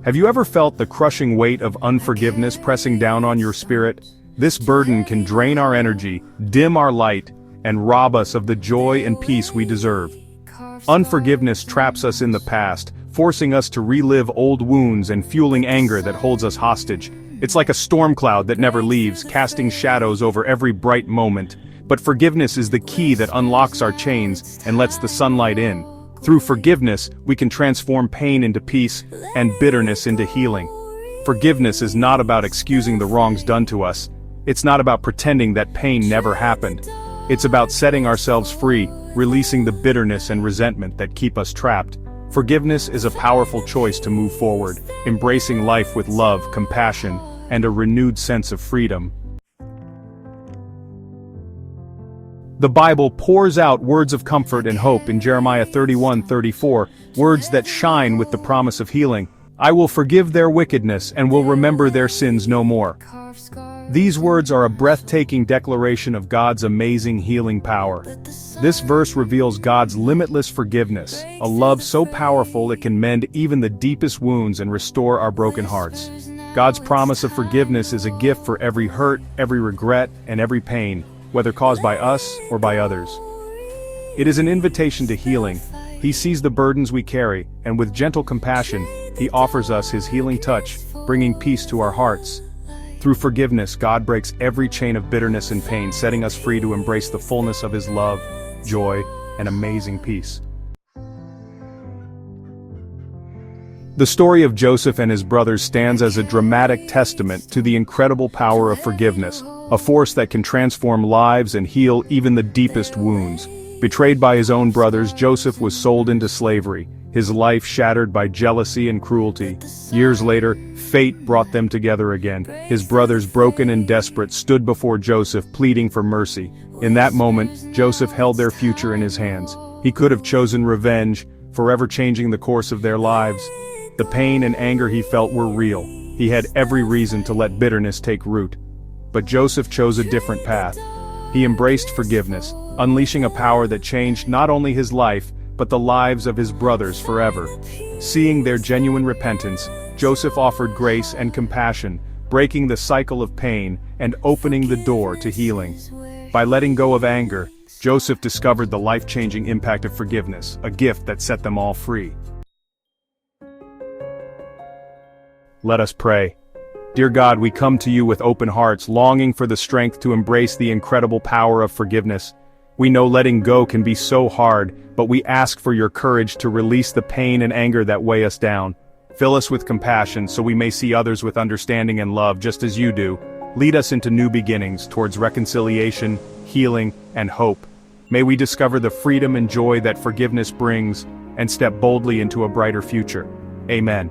Have you ever felt the crushing weight of unforgiveness pressing down on your spirit? This burden can drain our energy, dim our light, and rob us of the joy and peace we deserve. Unforgiveness traps us in the past, forcing us to relive old wounds and fueling anger that holds us hostage. It's like a storm cloud that never leaves, casting shadows over every bright moment. But forgiveness is the key that unlocks our chains and lets the sunlight in. Through forgiveness, we can transform pain into peace and bitterness into healing. Forgiveness is not about excusing the wrongs done to us. It's not about pretending that pain never happened. It's about setting ourselves free, releasing the bitterness and resentment that keep us trapped. Forgiveness is a powerful choice to move forward, embracing life with love, compassion, and a renewed sense of freedom. The Bible pours out words of comfort and hope in Jeremiah 31:34, words that shine with the promise of healing. I will forgive their wickedness and will remember their sins no more. These words are a breathtaking declaration of God's amazing healing power. This verse reveals God's limitless forgiveness, a love so powerful it can mend even the deepest wounds and restore our broken hearts. God's promise of forgiveness is a gift for every hurt, every regret, and every pain, whether caused by us or by others. It is an invitation to healing. He sees the burdens we carry, and with gentle compassion, He offers us His healing touch, bringing peace to our hearts. Through forgiveness, God breaks every chain of bitterness and pain, setting us free to embrace the fullness of His love, joy, and amazing peace. The story of Joseph and his brothers stands as a dramatic testament to the incredible power of forgiveness, a force that can transform lives and heal even the deepest wounds. Betrayed by his own brothers, Joseph was sold into slavery, his life shattered by jealousy and cruelty. Years later, fate brought them together again. His brothers, broken and desperate, stood before Joseph, pleading for mercy. In that moment, Joseph held their future in his hands. He could have chosen revenge, forever changing the course of their lives. The pain and anger he felt were real. He had every reason to let bitterness take root. But Joseph chose a different path. He embraced forgiveness, unleashing a power that changed not only his life, but the lives of his brothers forever. Seeing their genuine repentance, Joseph offered grace and compassion, breaking the cycle of pain and opening the door to healing. By letting go of anger, Joseph discovered the life-changing impact of forgiveness, a gift that set them all free. Let us pray. Dear God, we come to you with open hearts, longing for the strength to embrace the incredible power of forgiveness. We know letting go can be so hard, but we ask for your courage to release the pain and anger that weigh us down. Fill us with compassion so we may see others with understanding and love just as you do. Lead us into new beginnings towards reconciliation, healing, and hope. May we discover the freedom and joy that forgiveness brings and step boldly into a brighter future. Amen.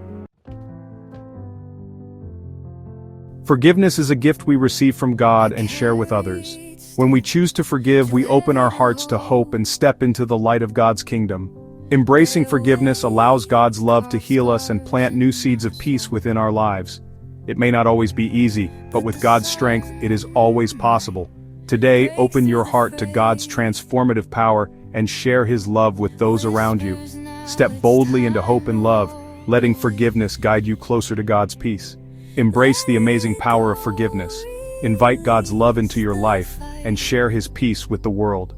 Forgiveness is a gift we receive from God and share with others. When we choose to forgive, we open our hearts to hope and step into the light of God's kingdom. Embracing forgiveness allows God's love to heal us and plant new seeds of peace within our lives. It may not always be easy, but with God's strength, it is always possible. Today, open your heart to God's transformative power and share His love with those around you. Step boldly into hope and love, letting forgiveness guide you closer to God's peace. Embrace the amazing power of forgiveness. Invite God's love into your life and share His peace with the world.